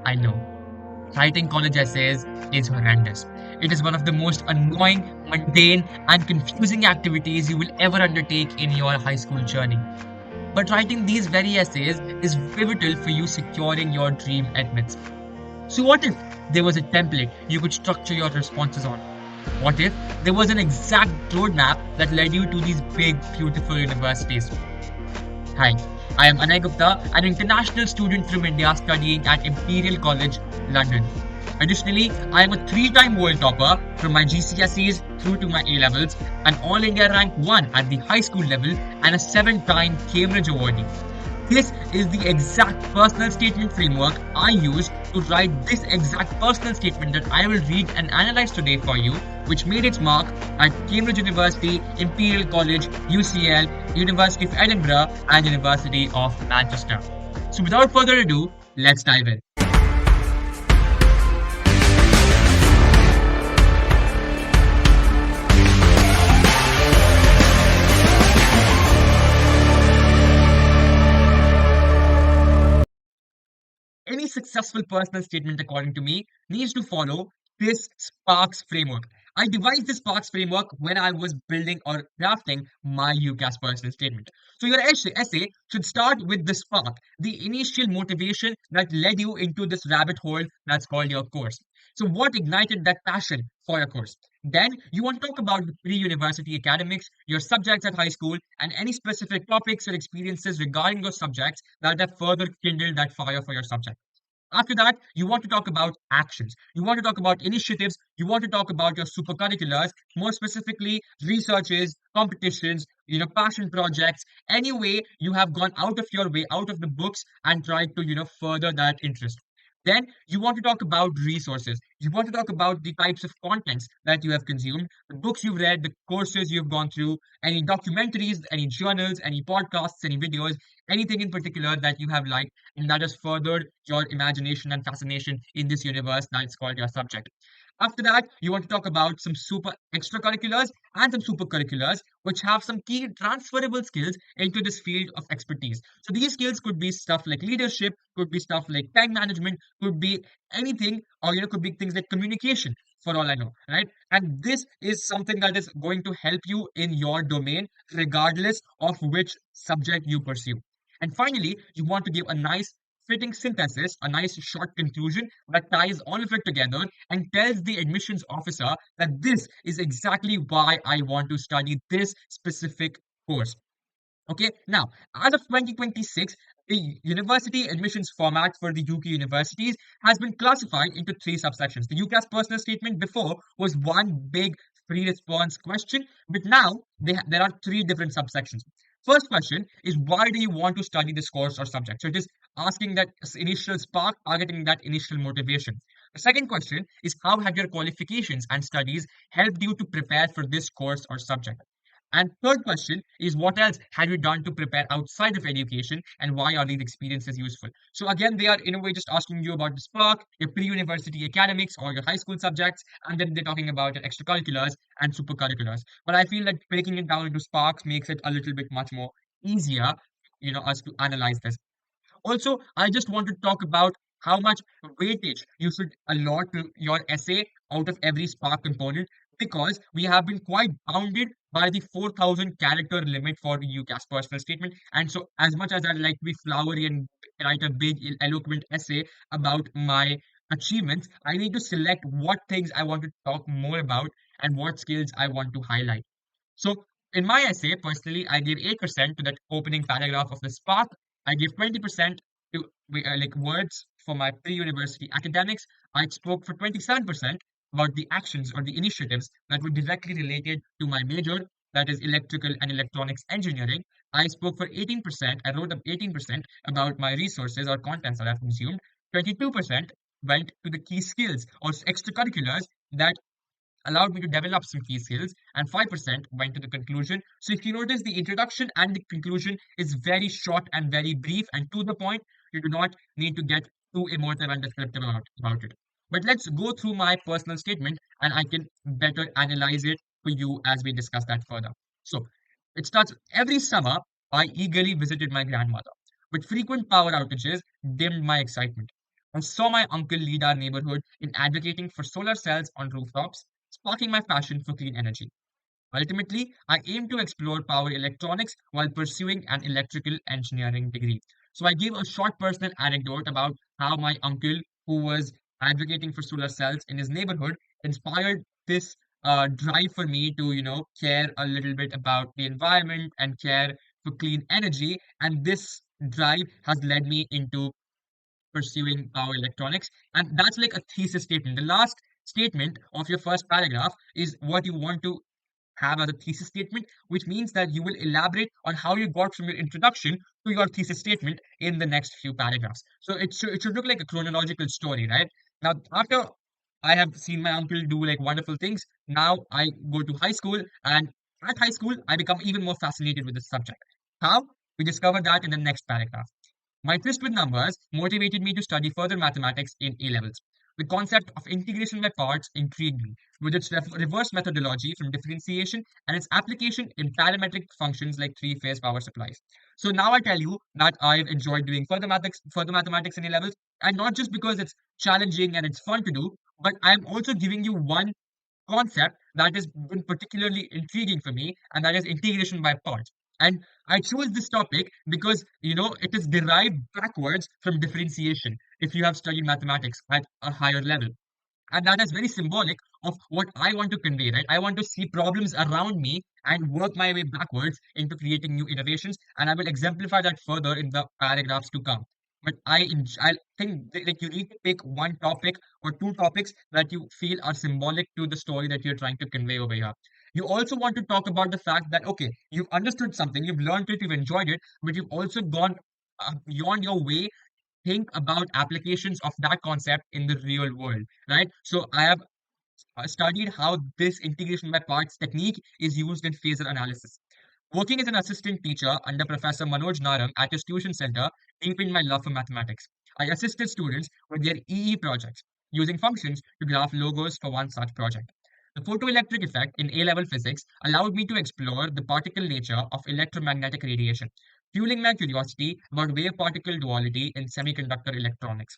I know. Writing college essays is horrendous. It is one of the most annoying, mundane, and confusing activities you will ever undertake in your high school journey. But writing these very essays is pivotal for you securing your dream admits. So, what if there was a template you could structure your responses on? What if there was an exact roadmap that led you to these big, beautiful universities? Hi, I am Anay Gupta, an international student from India studying at Imperial College, London. Additionally, I am a three-time world topper from my GCSEs through to my A levels, an All India rank 1 at the high school level, and a seven-time Cambridge awardee. This is the exact personal statement framework I used to write this exact personal statement that I will read and analyze today for you, which made its mark at Cambridge University, Imperial College, UCL, University of Edinburgh, and University of Manchester. So, without further ado, let's dive in. Any successful personal statement, according to me, needs to follow this Sparks framework. I devised this Sparks framework when I was building or drafting my UCAS personal statement. So your essay should start with the spark, the initial motivation that led you into this rabbit hole that's called your course. So what ignited that passion for your course? Then you want to talk about the pre-university academics, your subjects at high school, and any specific topics or experiences regarding those subjects that have further kindled that fire for your subject. After that, you want to talk about actions. You want to talk about initiatives. You want to talk about your super curriculars, more specifically researches, competitions, passion projects. Any way you have gone out of your way, out of the books, and tried to, further that interest. Then you want to talk about resources. You want to talk about the types of contents that you have consumed, the books you've read, the courses you've gone through, any documentaries, any journals, any podcasts, any videos, anything in particular that you have liked and that has furthered your imagination and fascination in this universe that's called your subject. After that, you want to talk about some super extracurriculars and some supercurriculars, which have some key transferable skills into this field of expertise. So these skills could be stuff like leadership, could be stuff like time management, could be anything, or could be things like communication. For all I know, right? And this is something that is going to help you in your domain, regardless of which subject you pursue. And finally, you want to give a nice fitting synthesis, a nice short conclusion that ties all of it together and tells the admissions officer that this is exactly why I want to study this specific course. Okay, now as of 2026, the university admissions format for the UK universities has been classified into three subsections. The UCAS personal statement before was one big free response question, but now there are three different subsections. First question is why do you want to study this course or subject? So it is asking that initial spark, targeting that initial motivation. The second question is how have your qualifications and studies helped you to prepare for this course or subject? And third question is what else have you done to prepare outside of education and why are these experiences useful? So again, they are in a way just asking you about the spark, your pre-university academics or your high school subjects, and then they're talking about your extracurriculars and supercurriculars. But I feel like breaking it down into sparks makes it a little bit much more easier, us to analyze this. Also, I just want to talk about how much weightage you should allot to your essay out of every Spark component because we have been quite bounded by the 4,000 character limit for the UCAS personal statement. And so, as much as I'd like to be flowery and write a big, eloquent essay about my achievements, I need to select what things I want to talk more about and what skills I want to highlight. So, in my essay, personally, I gave 8% to that opening paragraph of the Spark. I gave 20% to like words for my pre-university academics. I spoke for 27% about the actions or the initiatives that were directly related to my major, that is electrical and electronics engineering. I spoke for 18%. I wrote up 18% about my resources or contents that I've consumed. 22% went to the key skills or extracurriculars that allowed me to develop some key skills, and 5% went to the conclusion. So, if you notice, the introduction and the conclusion is very short and very brief and to the point. You do not need to get too emotive and descriptive about it. But let's go through my personal statement and I can better analyze it for you as we discuss that further. So, it starts every summer. I eagerly visited my grandmother, but frequent power outages dimmed my excitement. I saw my uncle lead our neighborhood in advocating for solar cells on rooftops, sparking my passion for clean energy. Ultimately, I aim to explore power electronics while pursuing an electrical engineering degree. So I gave a short personal anecdote about how my uncle, who was advocating for solar cells in his neighborhood, inspired this drive for me to, care a little bit about the environment and care for clean energy. And this drive has led me into pursuing power electronics. And that's like a thesis statement. The last statement of your first paragraph is what you want to have as a thesis statement, which means that you will elaborate on how you got from your introduction to your thesis statement in the next few paragraphs. So it should look like a chronological story, right? Now, after I have seen my uncle do like wonderful things, now I go to high school, and at high school, I become even more fascinated with the subject. How? We discover that in the next paragraph. My interest with numbers motivated me to study further mathematics in A levels. The concept of integration by parts intrigued me, with its reverse methodology from differentiation and its application in parametric functions like three-phase power supplies. So now I tell you that I've enjoyed doing further mathematics in A levels, and not just because it's challenging and it's fun to do, but I'm also giving you one concept that has been particularly intriguing for me, and that is integration by parts. And I chose this topic because it is derived backwards from differentiation if you have studied mathematics at a higher level. And that is very symbolic of what I want to convey, right? I want to see problems around me and work my way backwards into creating new innovations. And I will exemplify that further in the paragraphs to come. But I think like you need to pick one topic or two topics that you feel are symbolic to the story that you're trying to convey over here. You also want to talk about the fact that, okay, you've understood something, you've learned it, you've enjoyed it, but you've also gone beyond your way, think about applications of that concept in the real world, right? So I have studied how this integration by parts technique is used in phasor analysis. Working as an assistant teacher under Professor Manoj Narang at his tuition center deepened my love for mathematics. I assisted students with their EE projects, using functions to graph logos for one such project. The photoelectric effect in A level physics allowed me to explore the particle nature of electromagnetic radiation, fueling my curiosity about wave particle duality in semiconductor electronics.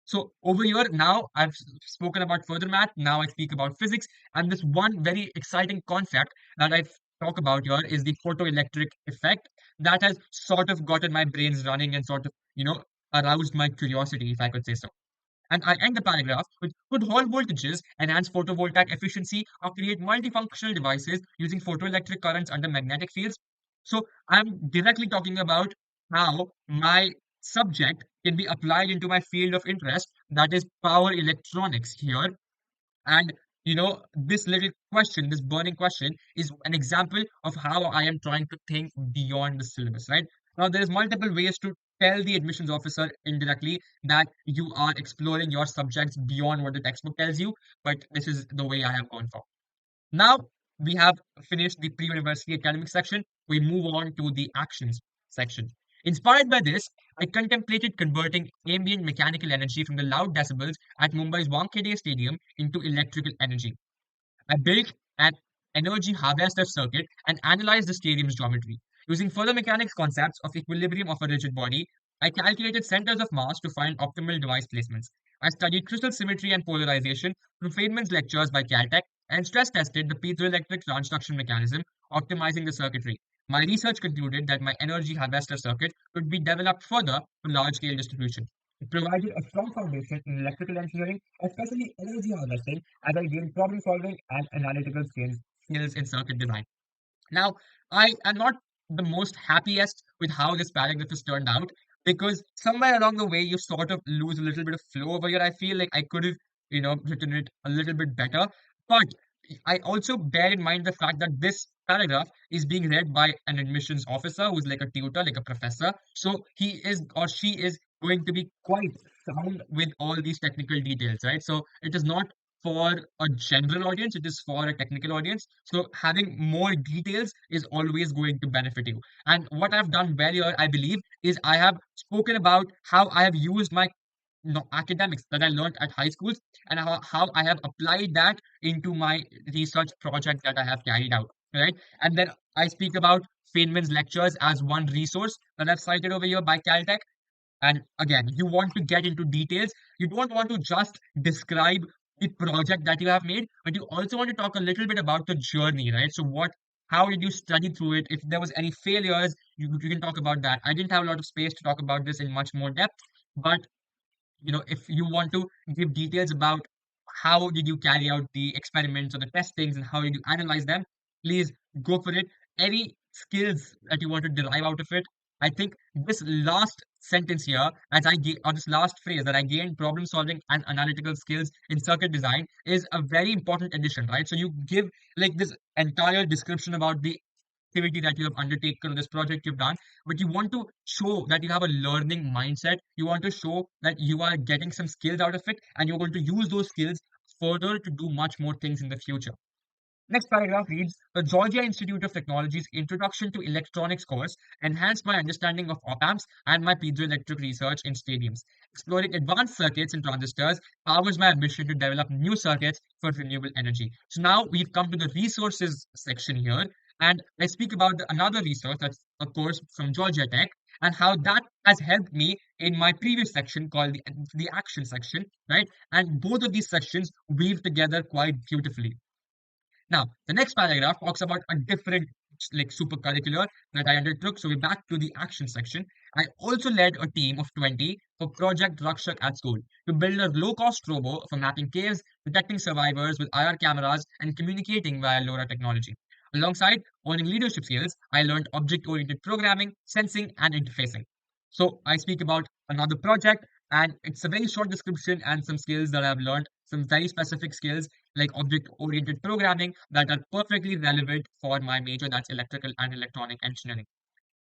So over here now I've spoken about further math. Now I speak about physics, and this one very exciting concept that I talk about here is the photoelectric effect that has sort of gotten my brains running and sort of aroused my curiosity, if I could say so. And I end the paragraph with could Hall voltages enhance photovoltaic efficiency or create multifunctional devices using photoelectric currents under magnetic fields? So I'm directly talking about how my subject can be applied into my field of interest, that is power electronics here. And this little question, this burning question, is an example of how I am trying to think beyond the syllabus, right? Now, there is multiple ways to tell the admissions officer indirectly that you are exploring your subjects beyond what the textbook tells you, but this is the way I have gone for. Now we have finished the pre-university academic section. We move on to the actions section. Inspired by this, I contemplated converting ambient mechanical energy from the loud decibels at Mumbai's Wankhede Stadium into electrical energy. I built an energy harvester circuit and analyzed the stadium's geometry. Using further mechanics concepts of equilibrium of a rigid body, I calculated centers of mass to find optimal device placements. I studied crystal symmetry and polarization through Feynman's lectures by Caltech and stress tested the piezoelectric transduction mechanism, optimizing the circuitry. My research concluded that my energy harvester circuit could be developed further for large scale distribution. It provided a strong foundation in electrical engineering, especially energy harvesting, as I gained problem solving and analytical skills in circuit design. Now, I am not the most happiest with how this paragraph has turned out, because somewhere along the way you sort of lose a little bit of flow over here. I feel like I could have, written it a little bit better. But I also bear in mind the fact that this paragraph is being read by an admissions officer who's like a tutor, like a professor. So he is or she is going to be quite sound with all these technical details, right? So it is not for a general audience, it is for a technical audience. So having more details is always going to benefit you. And what I've done well here, I believe, is I have spoken about how I have used my academics that I learned at high schools, and how I have applied that into my research project that I have carried out. Right. And then I speak about Feynman's lectures as one resource that I've cited over here by Caltech. And again, you want to get into details. You don't want to just describe the project that you have made, but you also want to talk a little bit about the journey, right? So how did you study through it? If there was any failures, you can talk about that. I didn't have a lot of space to talk about this in much more depth, but if you want to give details about how did you carry out the experiments or the testings and how did you analyze them, please go for it. Any skills that you want to derive out of it, I think this last sentence here, or this last phrase that I gained problem solving and analytical skills in circuit design is a very important addition, right? So you give like this entire description about the activity that you have undertaken, this project you've done, but you want to show that you have a learning mindset. You want to show that you are getting some skills out of it and you're going to use those skills further to do much more things in the future. Next paragraph reads, the Georgia Institute of Technology's Introduction to Electronics course enhanced my understanding of op-amps and my piezoelectric research in stadiums. Exploring advanced circuits and transistors powers my ambition to develop new circuits for renewable energy. So now we've come to the resources section here, and I speak about another resource that's a course from Georgia Tech and how that has helped me in my previous section called the action section, right? And both of these sections weave together quite beautifully. Now, the next paragraph talks about a different like super curricular that I undertook. So we're back to the action section. I also led a team of 20 for Project Rakshak at school to build a low-cost robo for mapping caves, detecting survivors with IR cameras, and communicating via LoRa technology. Alongside owning leadership skills, I learned object-oriented programming, sensing, and interfacing. So I speak about another project, and it's a very short description and some skills that I've learned, some very specific skills like object-oriented programming that are perfectly relevant for my major, that's electrical and electronic engineering.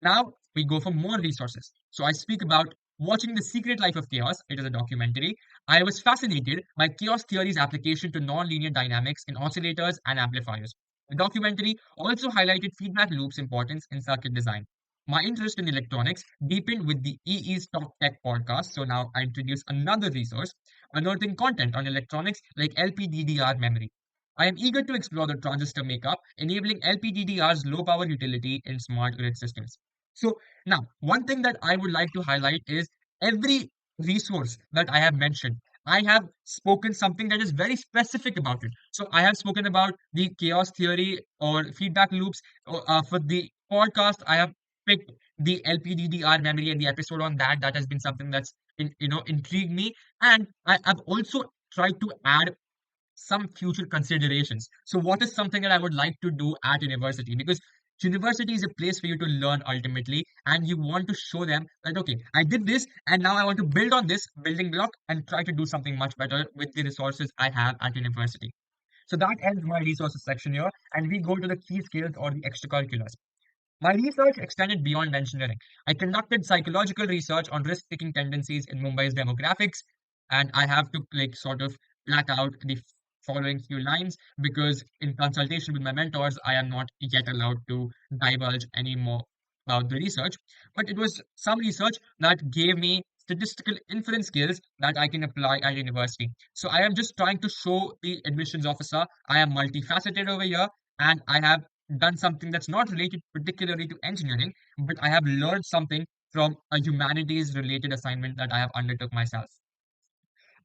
Now we go for more resources. So I speak about watching The Secret Life of Chaos. It is a documentary. I was fascinated by chaos theory's application to nonlinear dynamics in oscillators and amplifiers. The documentary also highlighted feedback loops' importance in circuit design. My interest in electronics deepened with the EE's Top Tech podcast. So now I introduce another resource, unearthing content on electronics like LPDDR memory. I am eager to explore the transistor makeup, enabling LPDDR's low power utility in smart grid systems. So, now one thing that I would like to highlight is every resource that I have mentioned, I have spoken something that is very specific about it. So, I have spoken about the chaos theory or feedback loops. For the podcast, I have picked the LPDDR memory and the episode on that. That has been something that's intrigued me, and I've also tried to add some future considerations. So, what is something that I would like to do at university? Because university is a place for you to learn ultimately, and you want to show them that, okay, I did this, and now I want to build on this building block and try to do something much better with the resources I have at university. So, that ends my resources section here, and we go to the key skills or the extracurriculars. My research extended beyond engineering. I conducted psychological research on risk-taking tendencies in Mumbai's demographics, and I have to like sort of black out the following few lines because in consultation with my mentors, I am not yet allowed to divulge any more about the research. But it was some research that gave me statistical inference skills that I can apply at university. So I am just trying to show the admissions officer I am multifaceted over here and I have done something that's not related particularly to engineering, but I have learned something from a humanities related assignment that I have undertook myself.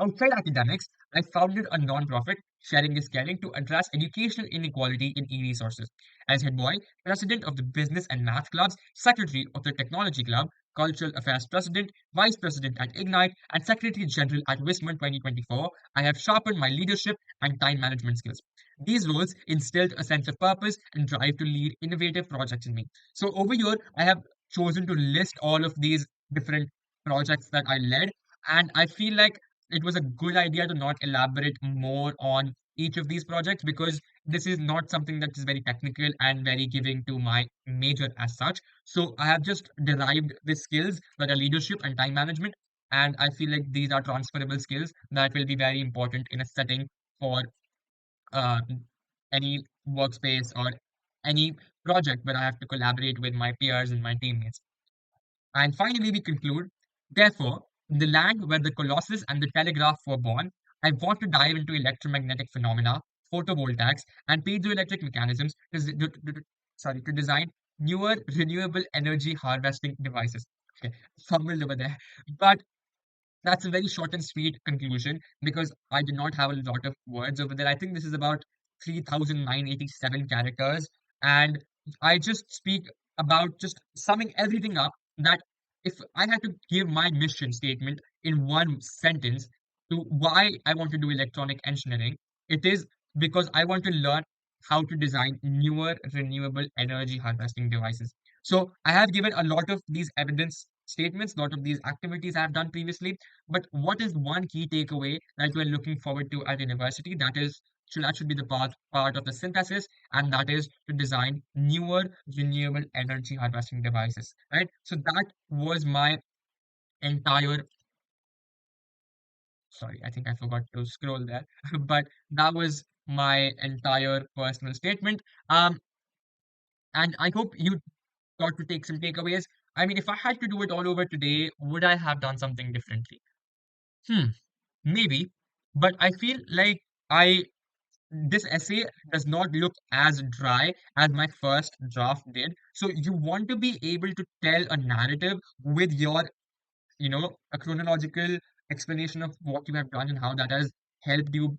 Outside academics, I founded a non-profit, Sharing is Caring, to address educational inequality in e-resources. As head boy, president of the Business and Math Clubs, secretary of the Technology Club, cultural affairs president, vice president at Ignite, and secretary general at Wisman 2024, I have sharpened my leadership and time management skills. These roles instilled a sense of purpose and drive to lead innovative projects in me. So over here, I have chosen to list all of these different projects that I led, and I feel like it was a good idea to not elaborate more on each of these projects because this is not something that is very technical and very giving to my major as such. So I have just derived the skills that are leadership and time management, and I feel like these are transferable skills that will be very important in a setting for uh, any workspace or any project where I have to collaborate with my peers and my teammates. And finally, we conclude, therefore, in the land where the Colossus and the telegraph were born, I want to dive into electromagnetic phenomena, photovoltaics, and piezoelectric mechanisms to design newer renewable energy harvesting devices. Okay, fumbled over there. But that's a very short and sweet conclusion because I did not have a lot of words over there. I think this is about 3,987 characters. And I just speak about just summing everything up that if I had to give my mission statement in one sentence to why I want to do electronic engineering, it is because I want to learn how to design newer renewable energy harvesting devices. So I have given a lot of these evidence statements, a lot of these activities I have done previously. But what is one key takeaway that we're looking forward to at university? That should be the part of the synthesis, and that is to design newer renewable energy harvesting devices. Right. So that was my entire. Sorry, I think I forgot to scroll there, but that was my entire personal statement. And I hope you got to take some takeaways. I mean, if I had to do it all over today, would I have done something differently? Hmm, maybe, but I feel like I this essay does not look as dry as my first draft did. So you want to be able to tell a narrative with your a chronological explanation of what you have done and how that has helped you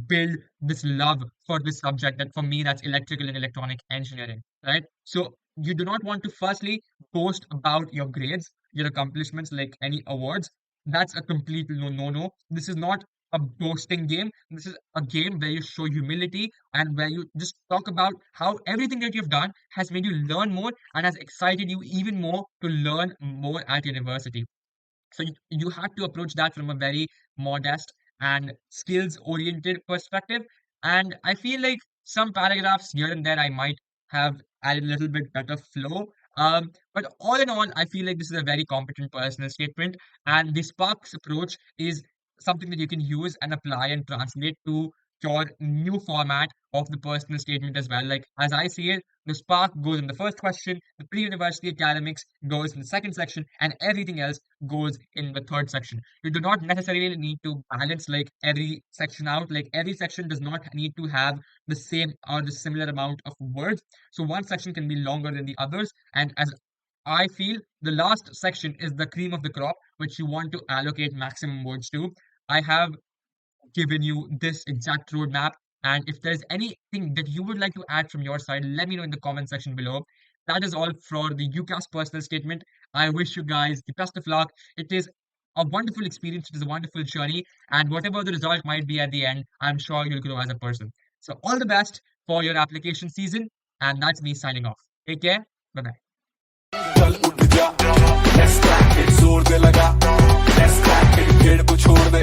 build this love for this subject that for me that's electrical and electronic engineering, right? So you do not want to firstly boast about your grades, your accomplishments, like any awards. That's a complete no. This is not a boasting game. This is a game where you show humility and where you just talk about how everything that you've done has made you learn more and has excited you even more to learn more at university. So you have to approach that from a very modest and skills oriented perspective. And I feel like some paragraphs here and there I might have added a little bit better flow. But all in all, I feel like this is a very competent personal statement. And the Sparks approach is something that you can use and apply and translate to your new format of the personal statement as well. Like as I see it, the spark goes in the first question, the pre-university academics goes in the second section, and everything else goes in the third section. You do not necessarily need to balance like every section out. Like every section does not need to have the same or the similar amount of words. So one section can be longer than the others. And as I feel the last section is the cream of the crop, which you want to allocate maximum words to. I have given you this exact roadmap. And if there's anything that you would like to add from your side, let me know in the comment section below. That is all for the UCAS personal statement. I wish you guys the best of luck. It is a wonderful experience. It is a wonderful journey. And whatever the result might be at the end, I'm sure you'll grow as a person. So, all the best for your application season. And that's me signing off. Take care. Bye bye. चल उठ जा, let's crack it, जोर दे लगा, let's crack it, पेड़ को छोड़ दे,